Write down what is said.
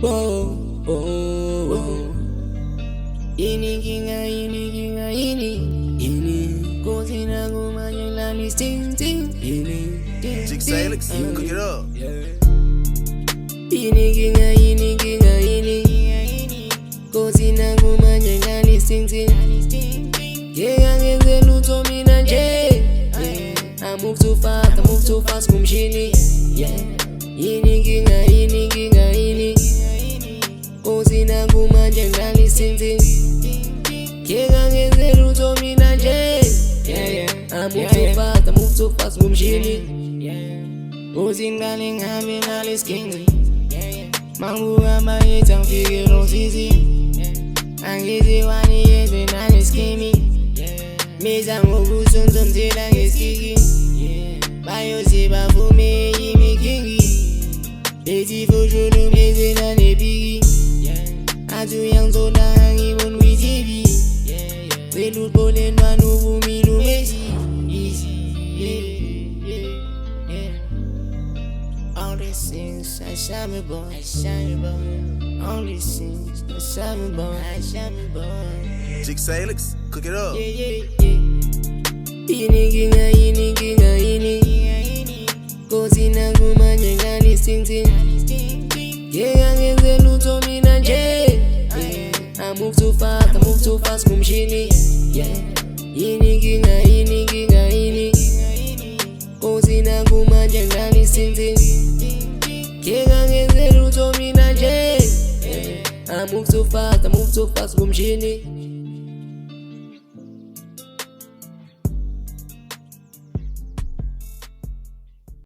Whoa, whoa, whoa. Ini kinga ini Kozina guma jelani sting sting ini Jig Salix, cook it up. Ini kinga ini Kozina guma jelani sting sting Yenga ngeze luto mina nje I move too fast kumshini Ini kinga ini Kozina guma jelani sting sting Yenga ngeze luto mina nje I move too fast kumshini Uzingane ngihambe naleskingi Manguhamba ngithangifike losizi Angithi wani yenze naleskimi Miza ngokusonzomzela ngesikiki Bayoze bavume imikingi Bethi fosholo bezela nepiki Athu yangzola ngibon withibi Welutbolen wanuvumi lumesi All these things I shall be born. All these things I shall be born. Jig Salix, cook it up. Ini Kozina guma jelani sing sing Yenga ngeze luto mina nje I move too fast kumshini Ini kinga Kozina guma jelani sing sing Yenga ngeze luto mina nje I move too fast kumshini